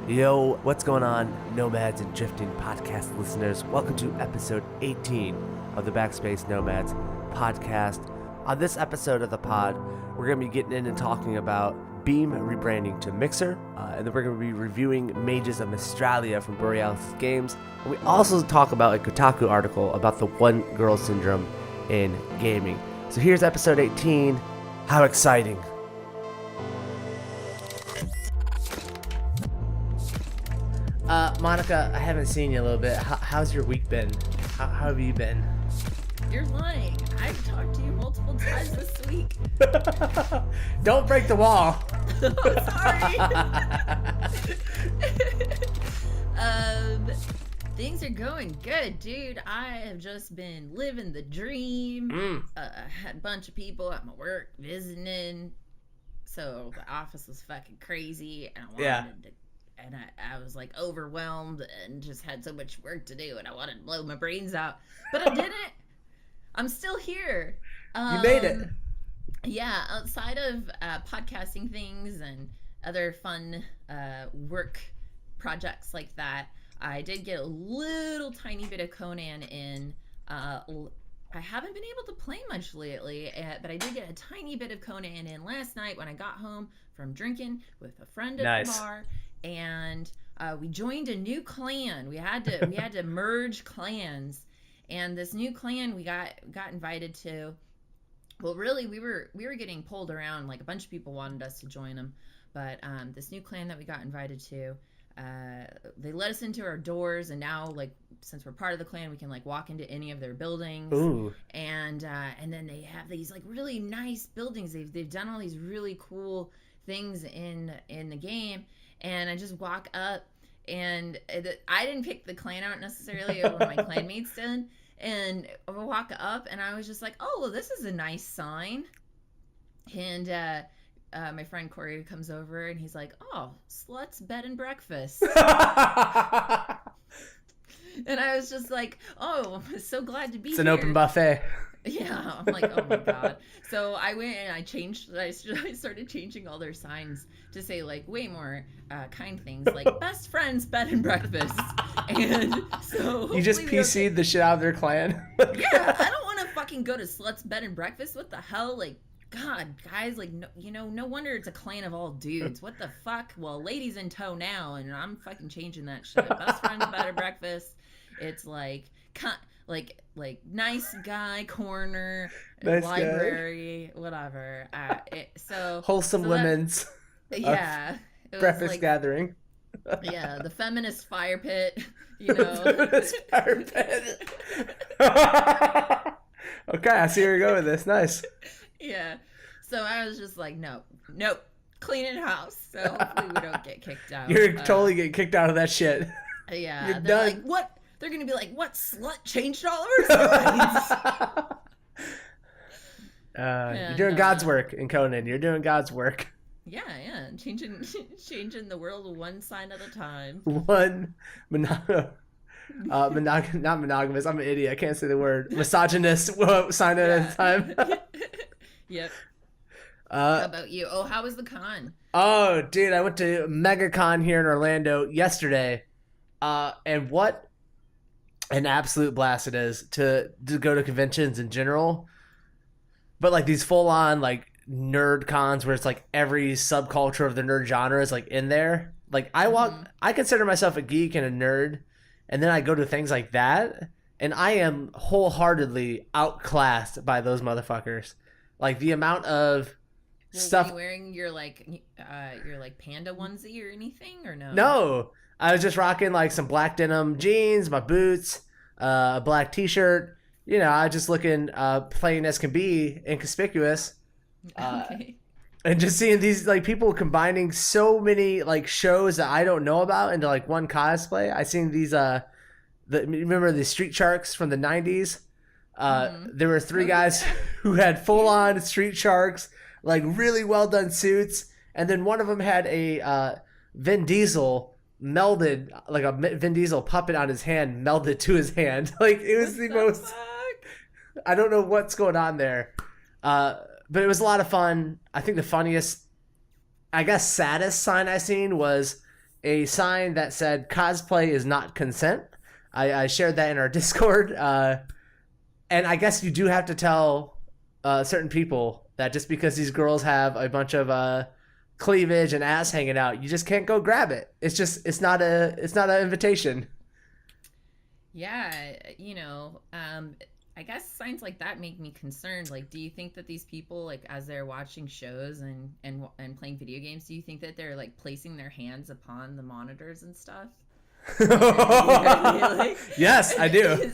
Yo, what's going on, Nomads and Drifting podcast listeners? Welcome to episode 18 of the Backspace Nomads Podcast. On this episode of the pod, we're going to be getting in and talking about Beam rebranding to Mixer, and then we're going to be reviewing Mages of Mystralia from Borealys Games. And we also talk about a Kotaku article about the one girl syndrome in gaming. So here's episode 18. How exciting! Monica, I haven't seen you in a little bit. How's your week been? How have you been? You're lying. I've talked to you multiple times this week. Don't break the wall. Oh, sorry. Things are going good, dude. I have just been living the dream. I had a bunch of people at my work visiting. So the office was fucking crazy. And I wanted to. And I was like overwhelmed and just had so much work to do and I wanted to blow my brains out. But I didn't. I'm still here. You made it. Yeah, outside of podcasting things and other fun work projects like that, I did get a little tiny bit of Conan in. I haven't been able to play much lately, but I did get a tiny bit of Conan in last night when I got home from drinking with a friend at the bar. And we joined a new clan. We had to merge clans, and this new clan we got invited to. Well, really, we were getting pulled around. Like a bunch of people wanted us to join them, but this new clan that we got invited to, they let us into our doors, and now like since we're part of the clan, we can like walk into any of their buildings. Ooh. And then they have these like really nice buildings. They've done all these really cool things in the game. And I just walk up, and I didn't pick the clan out necessarily, one of my clanmates did. And I walk up, and I was just like, oh, well, this is a nice sign. And my friend Corey comes over, and he's like, oh, sluts, bed, and breakfast. And I was just like, oh, I'm so glad to be here. It's an open buffet. Yeah, I'm like, oh my god. So I went and I started changing all their signs to say like way more kind things like best friends, bed and breakfast. And so you just PC'd the shit out of their clan. Yeah, I don't want to fucking go to sluts, bed and breakfast. What the hell? Like, God, guys, like, no wonder it's a clan of all dudes. What the fuck? Well, ladies in tow now, and I'm fucking changing that shit. Best friends, bed and breakfast. It's like nice guy corner, nice library, guy. Whatever. Wholesome women's. Yeah. Breakfast like, gathering. Yeah, the feminist fire pit. Feminist fire pit. Okay, I see where you're going with this. Nice. Yeah. So I was just like, nope, cleaning house. So hopefully we don't get kicked out. You're totally getting kicked out of that shit. Yeah. You're they're done. like, what? They're going to be like, what, slut changed all of our signs? You're doing God's work in Conan. You're doing God's work. Yeah. Changing the world one sign at a time. One not monogamous. I'm an idiot. I can't say the word. Misogynist sign at a time. Yep. How about you? Oh, how was the con? Oh, dude, I went to MegaCon here in Orlando yesterday. And what an absolute blast it is to go to conventions in general. But like these full on like nerd cons where it's like every subculture of the nerd genre is like in there. Like I consider myself a geek and a nerd, and then I go to things like that and I am wholeheartedly outclassed by those motherfuckers. Like the amount of stuff. Were you wearing your panda onesie or anything or no? No. I was just rocking like some black denim jeans, my boots, a black t-shirt. I was just looking plain as can be, inconspicuous. Okay. And just seeing these like people combining so many like shows that I don't know about into like one cosplay. I seen these remember the Street Sharks from the 90s? There were three guys who had full on Street Sharks, like really well done suits, and then one of them had a Vin Diesel melded, like a Vin Diesel puppet on his hand melded to his hand. Like it was the most fuck? I don't know what's going on there, but it was a lot of fun. I think the funniest, I guess saddest sign I seen was a sign that said cosplay is not consent. I shared that in our Discord. And I guess you do have to tell certain people that just because these girls have a bunch of cleavage and ass hanging out, you just can't go grab it. It's not an invitation. Yeah, I guess signs like that make me concerned. Like, do you think that these people, like, as they're watching shows and playing video games, do you think that they're like placing their hands upon the monitors and stuff? Yes, I do.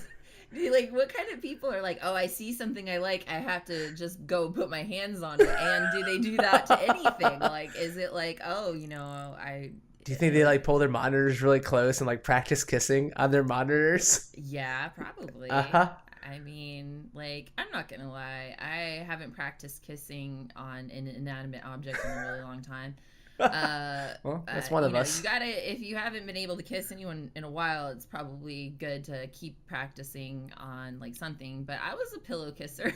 Like, what kind of people are like, oh, I see something I like, I have to just go put my hands on it? And do they do that to anything? Like, is it like, oh, Do you think they like pull their monitors really close and like practice kissing on their monitors? Yeah, probably. I mean, like, I'm not gonna lie, I haven't practiced kissing on an inanimate object in a really long time. Well, that's one of us. You gotta, if you haven't been able to kiss anyone in a while, it's probably good to keep practicing on like something. But I was a pillow kisser.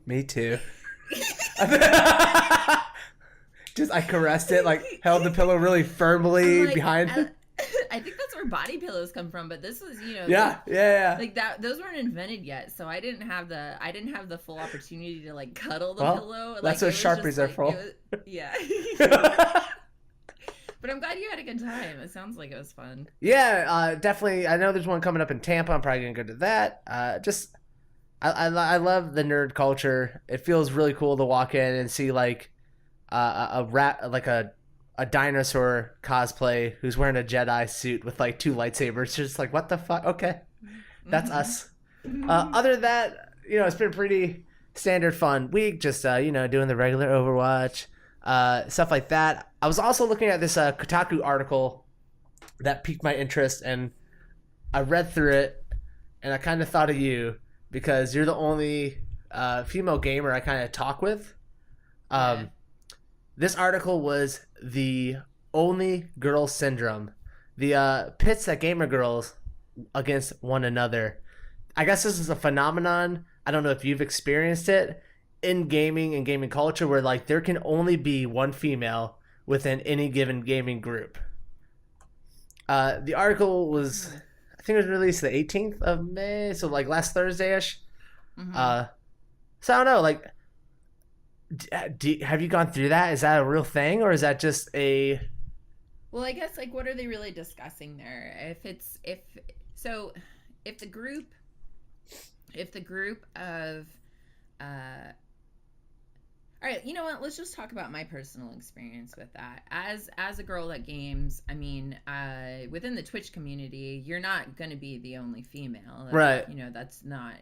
Me too. Just I caressed it, like held the pillow really firmly behind. I think that's where body pillows come from, but this was, yeah. Like that, those weren't invented yet, so I didn't have the full opportunity to like cuddle the pillow. That's what Sharpies are for. Yeah. But I'm glad you had a good time. It sounds like it was fun. Yeah, definitely. I know there's one coming up in Tampa. I'm probably gonna go to that. I love the nerd culture. It feels really cool to walk in and see like a dinosaur cosplay who's wearing a Jedi suit with like 2 lightsabers. Just like, what the fuck? Okay, that's us. Other than that, it's been pretty standard fun week. Just doing the regular Overwatch stuff like that. I was also looking at this Kotaku article that piqued my interest, and I read through it, and I kind of thought of you because you're the only female gamer I kind of talk with. This article was the only girl syndrome. The pits that gamer girls against one another. I guess this is a phenomenon. I don't know if you've experienced it in gaming and gaming culture where like there can only be one female within any given gaming group. The article was, I think it was released the 18th of May, so like last Thursday-ish. Mm-hmm. So I don't know, like, have you gone through that? Is that a real thing, or is that just a... Well, I guess, like, what are they really discussing there? If the group of all right, you know what? Let's just talk about my personal experience with that. As a girl that games, I mean, within the Twitch community, you're not going to be the only female, right? That's not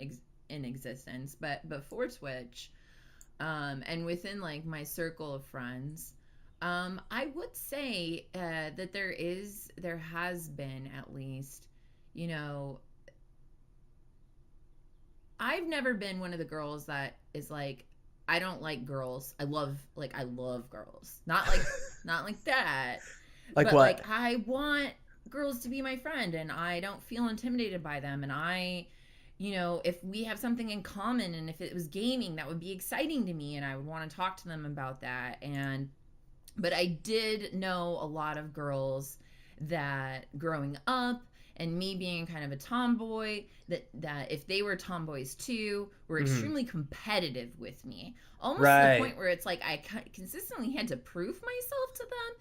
in existence. But for Twitch, and within like my circle of friends, I would say that there has been at least, I've never been one of the girls that is like, I don't like girls. I love girls. Not like that. Like but what? Like I want girls to be my friend and I don't feel intimidated by them, and I, if we have something in common and if it was gaming, that would be exciting to me and I would want to talk to them about that. But I did know a lot of girls that growing up, and me being kind of a tomboy, that if they were tomboys too, were extremely competitive with me. Almost to the point where it's like I consistently had to prove myself to them,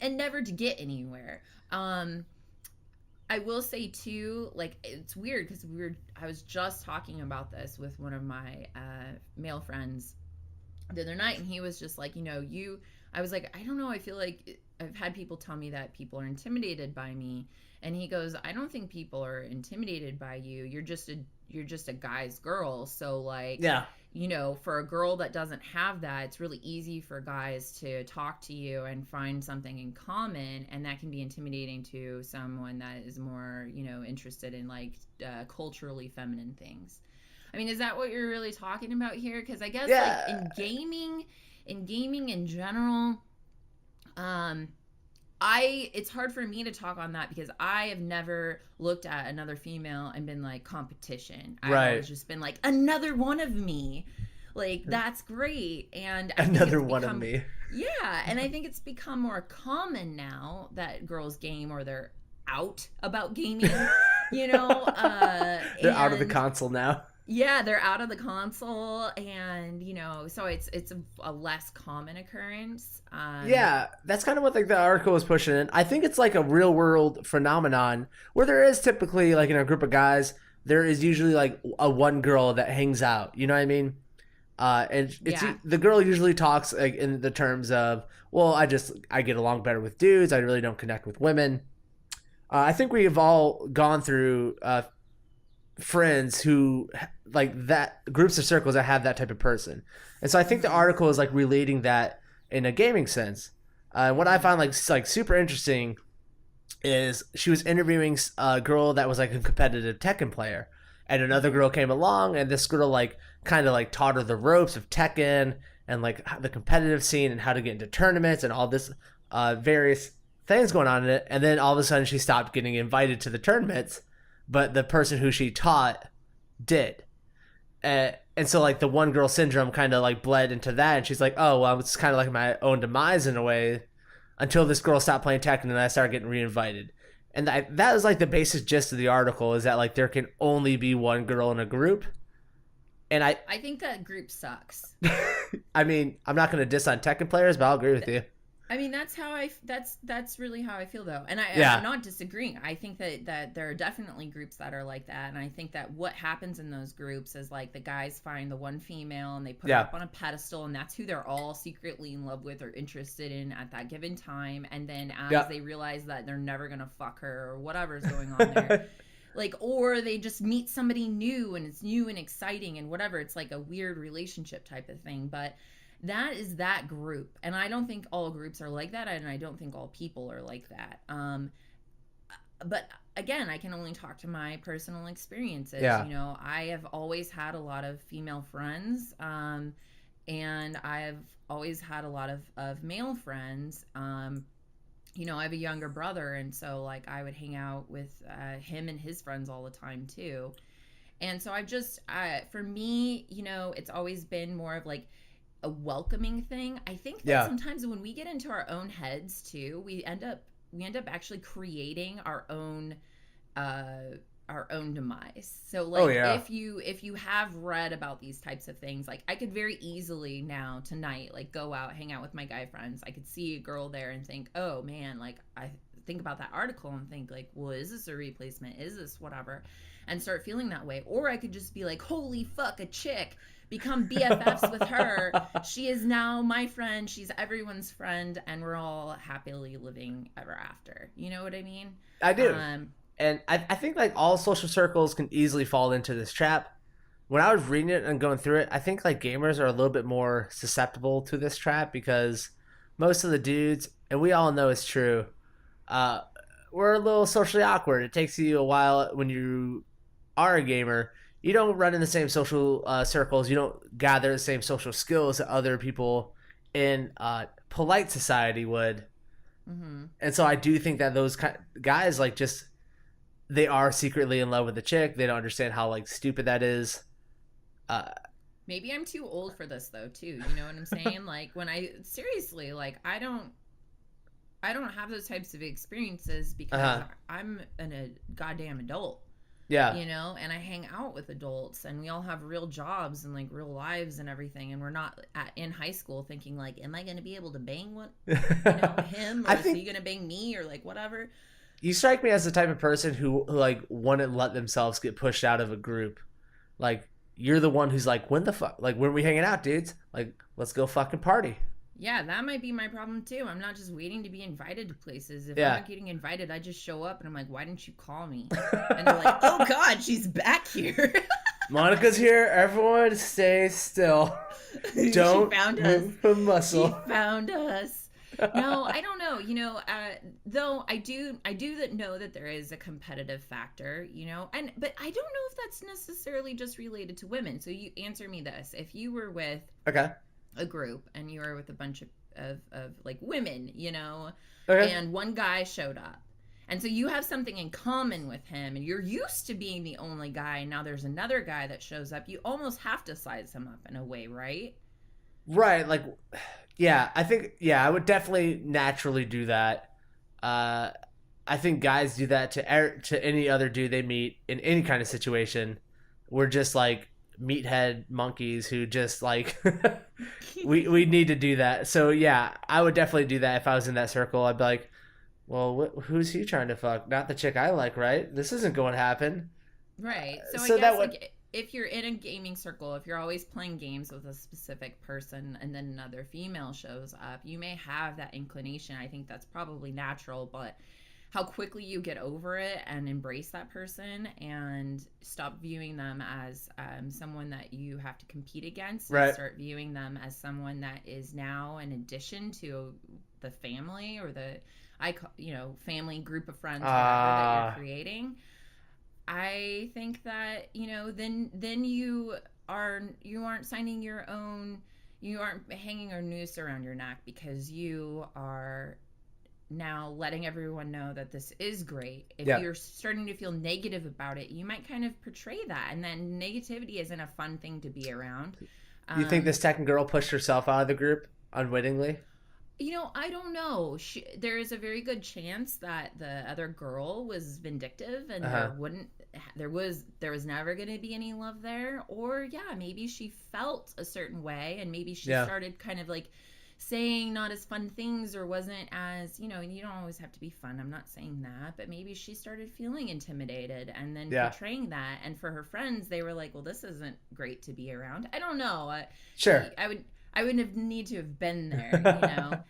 and never to get anywhere. I will say too, like, it's weird because I was just talking about this with one of my male friends the other night, and he was just like, I was like, I don't know, I feel like I've had people tell me that people are intimidated by me, and he goes, I don't think people are intimidated by you. You're just a guy's girl. So like, yeah, for a girl that doesn't have that, it's really easy for guys to talk to you and find something in common, and that can be intimidating to someone that is more, interested in like culturally feminine things. I mean, is that what you're really talking about here? Because I guess like in gaming in general, it's hard for me to talk on that because I have never looked at another female and been like competition. I've always just been like another one of me. Like, that's great. And I think Another it's one of become, me. yeah, and I think it's become more common now that girls game or they're out about gaming, you know, They're out of the and console now. yeah, they're out of the console, and so it's a less common occurrence. Yeah, that's kind of what like the article was pushing in. I think it's like a real world phenomenon where there is typically like in a group of guys, there is usually like a one girl that hangs out. You know what I mean? And it's Yeah. the girl usually talks like in the terms of, well, I get along better with dudes. I really don't connect with women. I think we've all gone through friends who like that groups of circles that have that type of person, and so I think the article is like relating that in a gaming sense. What I found like super interesting is she was interviewing a girl that was like a competitive Tekken player, and another girl came along, and this girl like kind of like taught her the ropes of Tekken and like the competitive scene and how to get into tournaments and all this various things going on in it. And then all of a sudden she stopped getting invited to the tournaments, but the person who she taught did. And so like the one girl syndrome kind of like bled into that, and she's like, oh well, it's kind of like my own demise in a way, until this girl stopped playing Tekken and I started getting reinvited. And that was like the basic gist of the article, is that like there can only be one girl in a group. And I think that group sucks. I mean, I'm not going to diss on Tekken players, but I'll agree with you. I mean, that's really how I feel, though. And I'm not disagreeing. I think that there are definitely groups that are like that. And I think that what happens in those groups is like the guys find the one female and they put her up on a pedestal, and that's who they're all secretly in love with or interested in at that given time. And then as they realize that they're never going to fuck her or whatever's going on there, like, or they just meet somebody new and it's new and exciting and whatever. It's like a weird relationship type of thing. But that is that group, and I don't think all groups are like that, and I don't think all people are like that. But again, I can only talk to my personal experiences. I have always had a lot of female friends, and I've always had a lot of male friends. I have a younger brother, and so like I would hang out with him and his friends all the time too. And so for me, it's always been more of like a welcoming thing. I think that sometimes when we get into our own heads too, we end up actually creating our own demise. So like if you have read about these types of things, like I could very easily now tonight like go out, hang out with my guy friends. I could see a girl there and think, oh man, like I think about that article and think like, well, is this a replacement? Is this whatever? And start feeling that way. Or I could just be like, holy fuck, a chick. Become BFFs with her. She is now my friend. She's everyone's friend, and we're all happily living ever after. You know what I mean? I do. And I think like all social circles can easily fall into this trap. When I was reading it and going through it, I think like gamers are a little bit more susceptible to this trap, because most of the dudes, and we all know it's true, we're a little socially awkward. It takes you a while when you are a gamer. You don't run in the same social circles. You don't gather the same social skills that other people in polite society would. Mm-hmm. And so I do think that those guys, like, just, they are secretly in love with the chick. They don't understand how, like, stupid that is. Maybe I'm too old for this, though, too. You know what I'm saying? Like, seriously, like, I don't have those types of experiences because I'm a goddamn adult. Yeah. And I hang out with adults, and we all have real jobs and like real lives and everything, and we're not in high school thinking like, am I going to be able to bang him, or is he going to bang me, or like whatever. You strike me as the type of person who like wouldn't let themselves get pushed out of a group. Like, you're the one who's like, when are we hanging out, dudes? Like, let's go fucking party. Yeah, that might be my problem too. I'm not just waiting to be invited to places. If I'm not getting invited, I just show up and I'm like, why didn't you call me? And they're like, oh God, she's back here. Monica's here. Everyone stay still. Don't move a muscle. She found us. No, I don't know. Though I do know that there is a competitive factor, but I don't know if that's necessarily just related to women. So you answer me this. If you were with a group and you were with a bunch of like women, and one guy showed up And so you have something in common with him, and you're used to being the only guy, and now there's another guy that shows up. You almost have to size him up in a way, right? Right. Like, yeah, I think, yeah, I would definitely naturally do that. I think guys do that to any other dude they meet in any kind of situation. We're just like meathead monkeys who just like we need to do that. So yeah, I would definitely do that if I was in that circle. I'd be like, well, who's he trying to fuck? Not the chick I like, right? This isn't going to happen. Right. So So I that guess would like if you're in a gaming circle, if you're always playing games with a specific person and then another female shows up, you may have that inclination. I think that's probably natural, but how quickly you get over it and embrace that person and stop viewing them as someone that you have to compete against, and right. start viewing them as someone that is now an addition to the family or the family group of friends whatever that you're creating. I think that then you aren't signing your own, you aren't hanging a noose around your neck, because you are now letting everyone know that this is great. If you're starting to feel negative about it, you might kind of portray that, and then negativity isn't a fun thing to be around. You think this tech girl pushed herself out of the group unwittingly? I don't know. There is a very good chance that the other girl was vindictive, and there was never going to be any love there. Or maybe she felt a certain way, and maybe she started kind of like saying not as fun things, or wasn't as, and you don't always have to be fun. I'm not saying that, but maybe she started feeling intimidated and then portraying that. And for her friends, they were like, well, this isn't great to be around. I don't know. Sure. I wouldn't have need to have been there,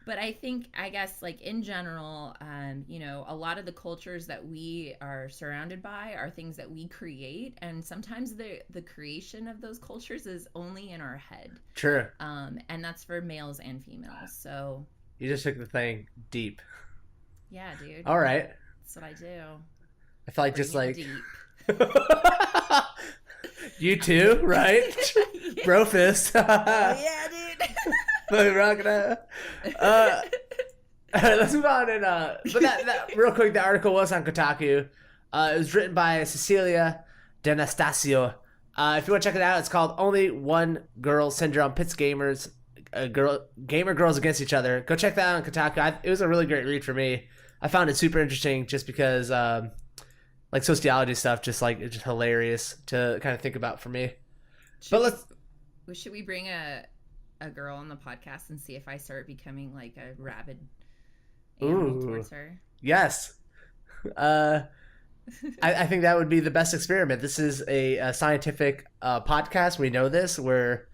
But I guess like in general, a lot of the cultures that we are surrounded by are things that we create, and sometimes the creation of those cultures is only in our head. Sure. And that's for males and females. So you just took the thing deep. Yeah, dude. All right. That's what I do. I feel like just like deep. You too, right? Yeah. Bro fist. Yeah, dude. We're not gonna. Let's move on. But that real quick, the article was on Kotaku. It was written by Cecilia D'Anastasio. If you want to check it out, it's called "Only One Girl Syndrome Pits Gamer Girls Against Each Other." Go check that out on Kotaku. It was a really great read for me. I found it super interesting just because, like sociology stuff, just like it's just hilarious to kind of think about for me. Should we bring a girl on the podcast and see if I start becoming like a rabid animal towards her? Yes. I think that would be the best experiment. This is a scientific podcast. We know this. We're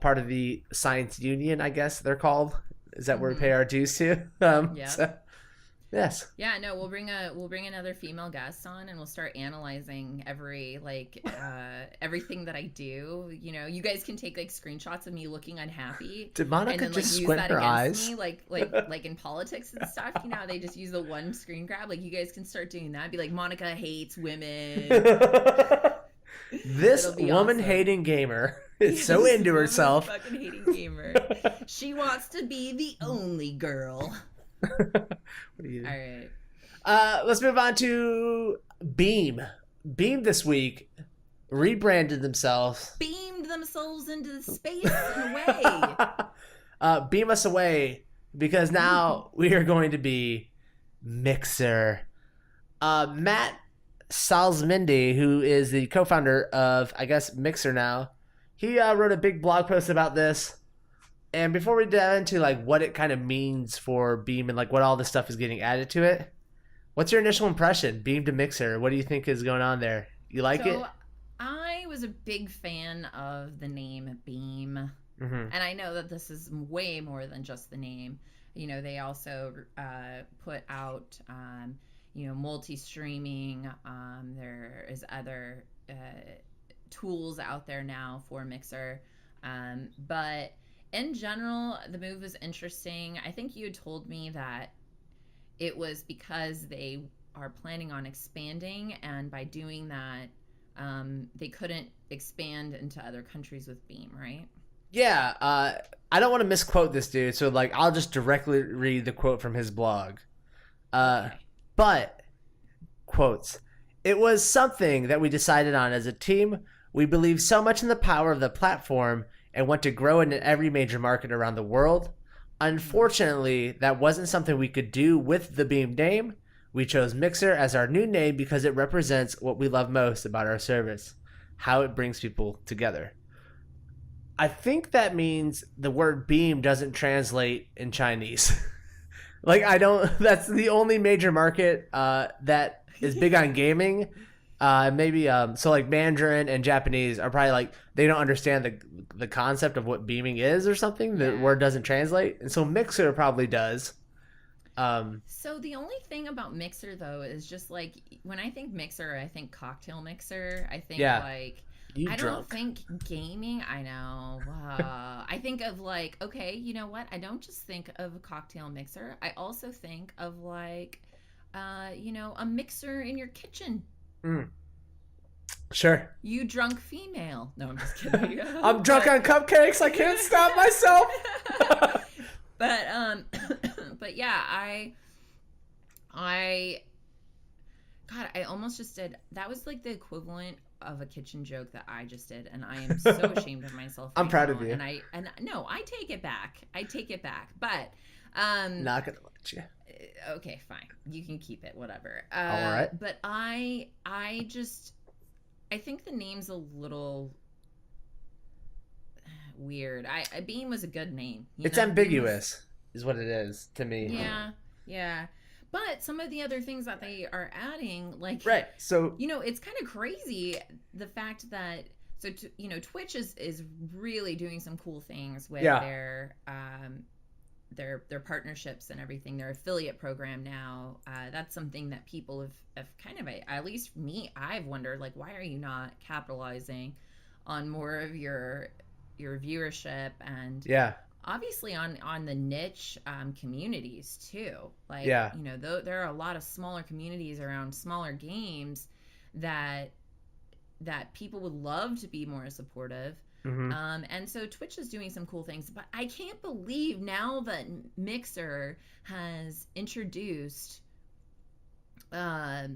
part of the Science Union, I guess they're called. Is that where we pay our dues to? Yeah. So, yes. Yeah, no, we'll bring another female guest on, and we'll start analyzing everything that I do. You guys can take like screenshots of me looking unhappy. Did Monica just squint her eyes? Me, like in politics and stuff. They just use the one screen grab. Like you guys can start doing that. Be like, Monica hates women. This woman hating gamer is so into herself. Fucking hating gamer. She wants to be the only girl. What are you? All right. Let's move on to Beam. Beam this week rebranded themselves. Beamed themselves into space and away. Beam us away, because now we are going to be Mixer. Matt Salzmindy, who is the co-founder of, I guess, Mixer now, he wrote a big blog post about this. And before we dive into like what it kind of means for Beam and like what all this stuff is getting added to it, what's your initial impression? Beam to Mixer. What do you think is going on there? You like it? I was a big fan of the name Beam. Mm-hmm. And I know that this is way more than just the name. They also put out, multi-streaming. There is other tools out there now for Mixer. But in general, the move was interesting. I think you had told me that it was because they are planning on expanding, and by doing that, they couldn't expand into other countries with Beam, right? Yeah. I don't want to misquote this dude, so like I'll just directly read the quote from his blog. Okay. But, quotes, it was something that we decided on as a team. We believe so much in the power of the platform and want to grow in every major market around the world. Unfortunately, that wasn't something we could do with the Beam name. We chose Mixer as our new name because it represents what we love most about our service, how it brings people together. I think that means the word beam doesn't translate in Chinese. That's the only major market that is big on gaming. Maybe so like Mandarin and Japanese are probably like they don't understand the concept of what beaming is or something. The word doesn't translate, and so Mixer probably does. So the only thing about Mixer though is just like when I think Mixer, I think cocktail mixer. I think don't think gaming. I know. I think of like, okay, you know what? I don't just think of a cocktail mixer. I also think of like, a mixer in your kitchen. Sure. You drunk female. No, I'm just kidding. I'm drunk on cupcakes. I can't stop myself. But yeah, God, I almost just did. That was like the equivalent of a kitchen joke that I just did, and I am so ashamed of myself. I'm proud of you. And I take it back. But not gonna let you. Okay, fine. You can keep it. Whatever. All right. But I think the name's a little weird. Beam was a good name. It's ambiguous, is what it is to me. Yeah. But some of the other things that they are adding, like, right. So, it's kind of crazy the fact that, Twitch is really doing some cool things with their partnerships and everything, their affiliate program now. That's something that people have kind of, at least me, I've wondered, like, why are you not capitalizing on more of your viewership and obviously on the niche communities too. Like, there are a lot of smaller communities around smaller games that people would love to be more supportive. And so Twitch is doing some cool things, but I can't believe now that Mixer has introduced, you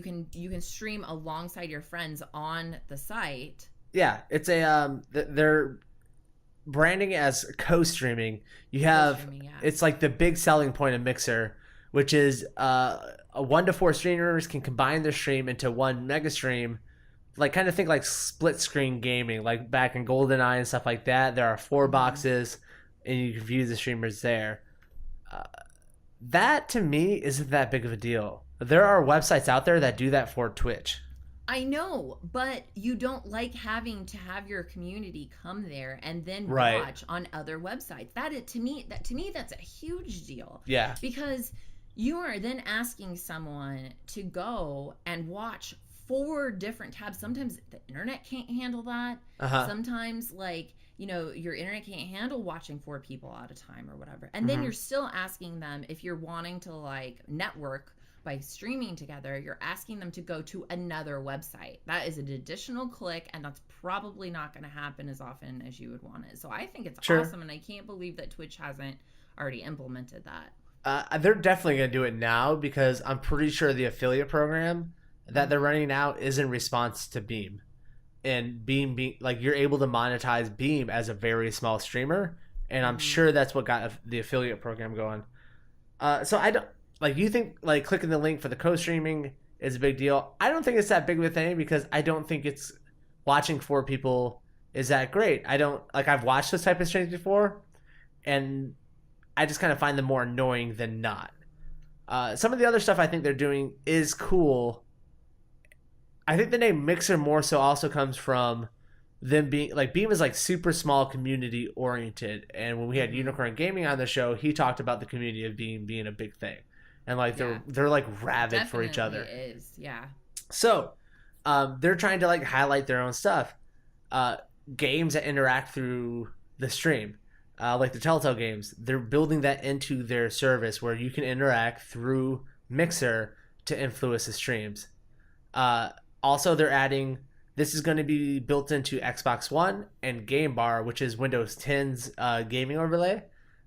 can stream alongside your friends on the site. Yeah, it's they're branding as co-streaming. You have it's like the big selling point of Mixer, which is 1 to 4 streamers can combine their stream into one mega stream. Like, kind of think like split screen gaming, like back in GoldenEye and stuff like that. There are 4 boxes, and you can view the streamers there. That to me isn't that big of a deal. There are websites out there that do that for Twitch. I know, but you don't like having to have your community come there and then watch on other websites. To me, that's a huge deal. Yeah. Because you are then asking someone to go and watch 4 different tabs. Sometimes the internet can't handle that. Sometimes, your internet can't handle watching 4 people at a time or whatever. And then you're still asking them, if you're wanting to network by streaming together, you're asking them to go to another website. That is an additional click, and that's probably not going to happen as often as you would want it. So I think it's awesome, and I can't believe that Twitch hasn't already implemented that. They're definitely going to do it now, because I'm pretty sure the affiliate program that they're running now is in response to Beam. And Beam, you're able to monetize Beam as a very small streamer, and I'm sure that's what got the affiliate program going. So I don't... you think, clicking the link for the co-streaming is a big deal. I don't think it's that big of a thing, because I don't think it's watching 4 people is that great. I don't... I've watched this type of streams before, and I just kind of find them more annoying than not. Some of the other stuff I think they're doing is cool. I think the name Mixer more so also comes from them being... Beam is, super small community-oriented, and when we had Unicorn Gaming on the show, he talked about the community of Beam being a big thing. And they're rabid for each other. It is, yeah. So, they're trying to highlight their own stuff. Games that interact through the stream, like the Telltale games, they're building that into their service where you can interact through Mixer to influence the streams. Also, they're adding... This is going to be built into Xbox One and Game Bar, which is Windows 10's gaming overlay.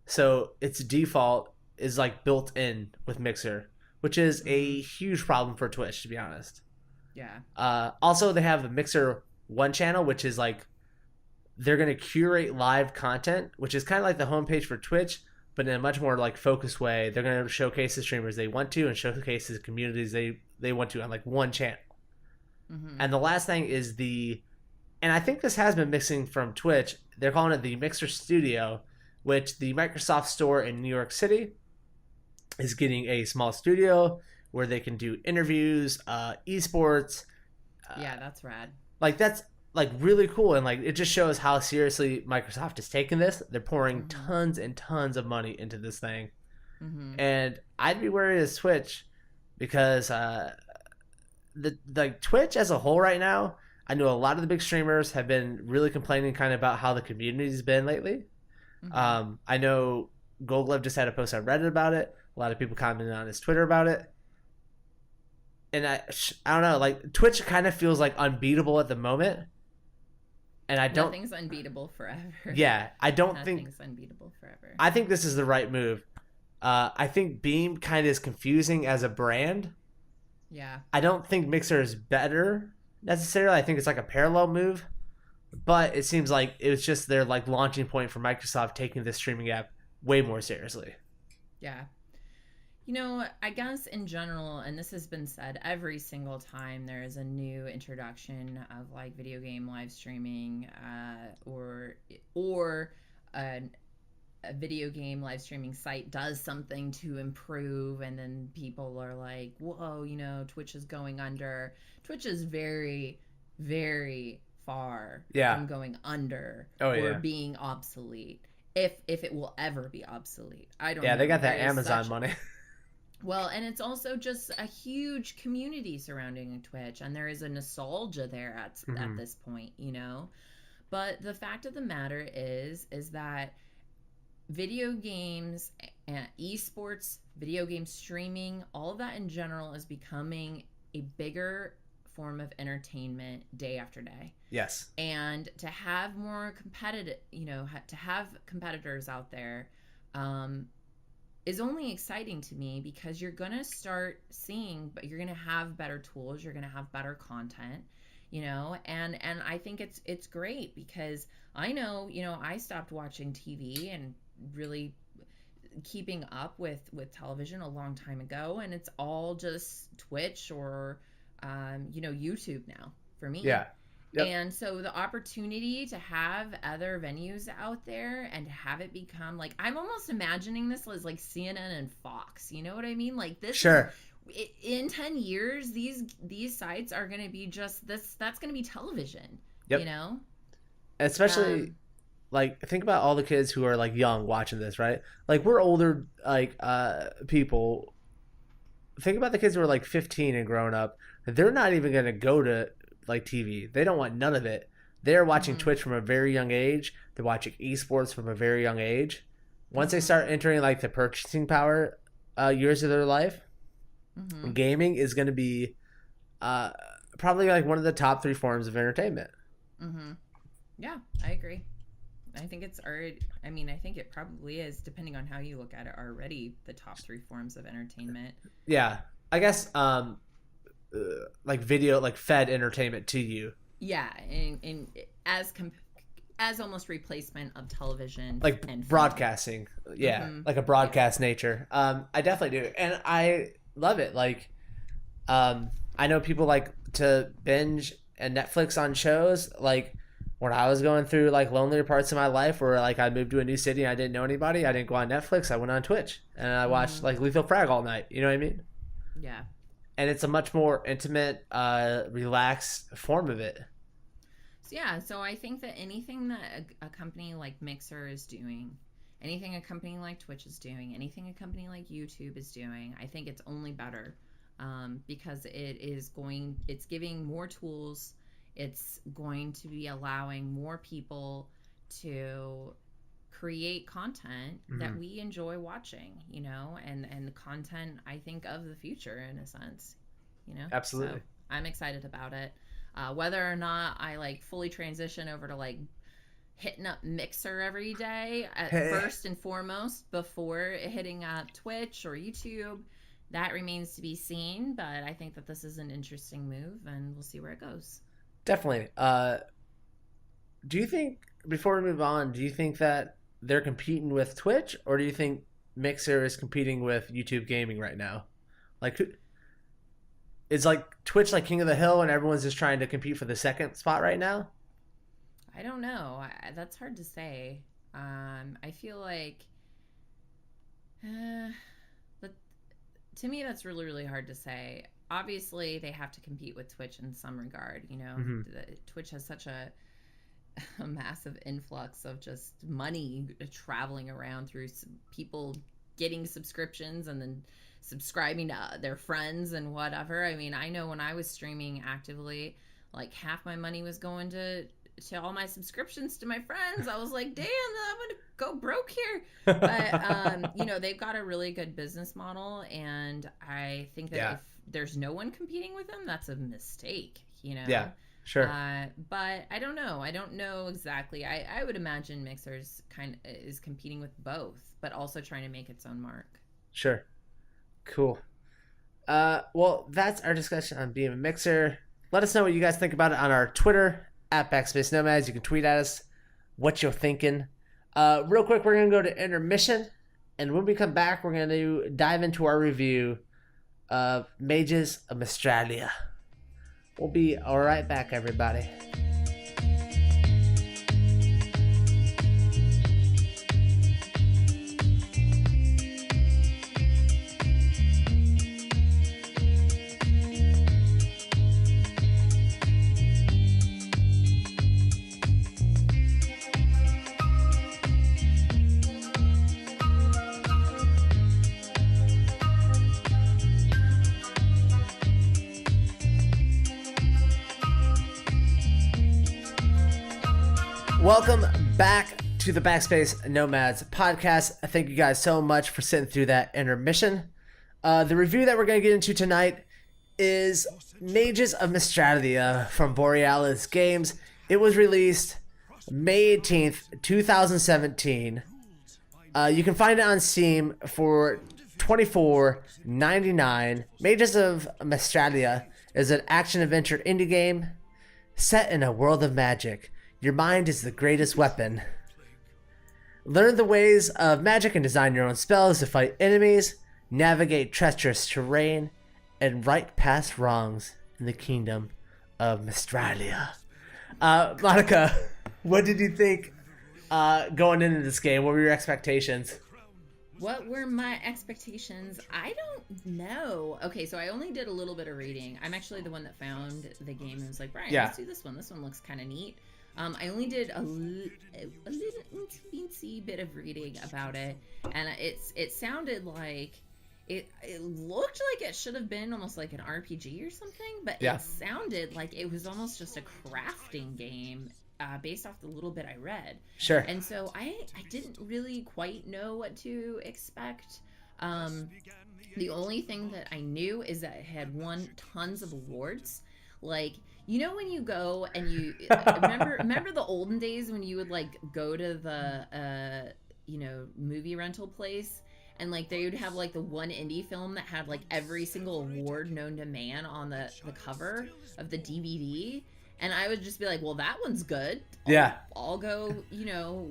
So its default is like built in with Mixer, which is a huge problem for Twitch, to be honest. Yeah. Also, they have a Mixer One channel, which is like they're going to curate live content, which is kind of like the homepage for Twitch, but in a much more like focused way. They're going to showcase the streamers they want to and showcase the communities they want to on like one channel. And the last thing is and I think this has been mixing from Twitch. They're calling it the Mixer Studio, which the Microsoft store in New York City is getting a small studio where they can do interviews, esports. Yeah, that's rad. Like that's like really cool, and like it just shows how seriously Microsoft is taking this. They're pouring tons and tons of money into this thing, and I'd be worried as Twitch because like Twitch as a whole right now. I know a lot of the big streamers have been really complaining kind of about how the community's been lately. I know Goldglove just had a post on Reddit about it. A lot of people commented on his Twitter about it. And I don't know, like Twitch kind of feels like unbeatable at the moment. And I don't. Nothing's unbeatable forever. Yeah, I don't think. Nothing's unbeatable forever. I think this is the right move. I think Beam kind of is confusing as a brand. Yeah. I don't think Mixer is better necessarily. I think it's like a parallel move. But it seems like it was just their like launching point for Microsoft taking this streaming app way more seriously. Yeah. You know, I guess in general, and this has been said every single time there is a new introduction of like video game live streaming, or a video game live streaming site does something to improve, and then people are like, "Whoa, you know, Twitch is going under." Twitch is very, very far from going under or being obsolete. If it will ever be obsolete, I don't know. Yeah, they got that Amazon money. Well, and it's also just a huge community surrounding Twitch, and there is a nostalgia there at this point, you know. But the fact of the matter is that video games, esports, video game streaming, all of that in general is becoming a bigger form of entertainment day after day. Yes. And to have more competitive, you know, to have competitors out there, is only exciting to me because you're going to start seeing, but you're going to have better tools, you're going to have better content, you know, and I think it's great because I know, you know, I stopped watching TV and really keeping up with television a long time ago, and it's all just Twitch or, you know, YouTube now for me. Yeah. Yep. And so the opportunity to have other venues out there and to have it become like, I'm almost imagining this as like CNN and Fox, you know what I mean? Like this. Sure. In 10 years, these sites are going to be just this, that's going to be television, you know? Especially like, think about all the kids who are like young watching this, right? Like we're older, like, people. Think about the kids who are like 15 and growing up. They're not even going to go to like TV. They don't want none of it. They're watching Twitch from a very young age. They're watching esports from a very young age. Once they start entering like the purchasing power years of their life, gaming is going to be probably like one of the top 3 forms of entertainment. Yeah, I agree. I think it's already, I mean, I think it probably is, depending on how you look at it, already the top 3 forms of entertainment. Yeah, I guess like video, like fed entertainment to you. Yeah, in as almost replacement of television, like and broadcasting. Yeah, like a broadcast nature. I definitely do, and I love it. Like, I know people like to binge and Netflix on shows. Like when I was going through like lonelier parts of my life, where like I moved to a new city and I didn't know anybody, I didn't go on Netflix. I went on Twitch and I watched like Lethal Frag all night. You know what I mean? Yeah. And it's a much more intimate, relaxed form of it. So I think that anything that a company like Mixer is doing, anything a company like Twitch is doing, anything a company like YouTube is doing, I think it's only better, because it's giving more tools. It's going to be allowing more people to create content that we enjoy watching, you know, and the content, I think, of the future in a sense, you know. Absolutely. So I'm excited about it. Whether or not I like fully transition over to like hitting up Mixer every day at first and foremost before hitting up Twitch or YouTube. That remains to be seen, but I think that this is an interesting move, and we'll see where it goes. Definitely. Do you think, before we move on, do you think that they're competing with Twitch, or do you think Mixer is competing with YouTube gaming right now? Like, is like Twitch like king of the hill, and everyone's just trying to compete for the second spot right now? I don't know. That's hard to say. I feel like, but to me, that's really, really hard to say. Obviously, they have to compete with Twitch in some regard. You know, Twitch has such a massive influx of just money traveling around through people getting subscriptions and then subscribing to their friends and whatever. I mean, I know when I was streaming actively, like half my money was going to all my subscriptions to my friends. I was like, damn, I'm gonna go broke here. But you know, they've got a really good business model, and I think that if there's no one competing with them, that's a mistake, you know. Sure. But I don't know. I don't know exactly. I would imagine Mixer's is competing with both, but also trying to make its own mark. Sure. Cool. Well, that's our discussion on being a Mixer. Let us know what you guys think about it on our Twitter at Backspace Nomads. You can tweet at us what you're thinking. Real quick, we're going to go to intermission, and when we come back, we're going to dive into our review of Mages of Mystralia. We'll be all right back, everybody. Welcome back to the Backspace Nomads Podcast. I thank you guys so much for sitting through that intermission. The review that we're going to get into tonight is Mages of Mystralia from Borealys Games. It was released May 18th, 2017. You can find it on Steam for $24.99. Mages of Mystralia is an action-adventure indie game set in a world of magic. Your mind is the greatest weapon. Learn the ways of magic and design your own spells to fight enemies, navigate treacherous terrain, and right past wrongs in the kingdom of Mystralia. Monica, what did you think going into this game? What were your expectations? What were my expectations? I don't know. Okay, so I only did a little bit of reading. I'm actually the one that found the game and was like, Brian, let's do this one. This one looks kind of neat. I only did a little teensy bit of reading about it, and it sounded like it looked like it should have been almost like an RPG or something, but it sounded like it was almost just a crafting game based off the little bit I read. Sure. And so I didn't really quite know what to expect. The only thing that I knew is that it had won tons of awards. Like, you know, when you go and you remember the olden days when you would like go to the movie rental place, and like they would have like the one indie film that had like every single award known to man on the cover of the DVD, and I would just be like, well, that one's good. I'll go,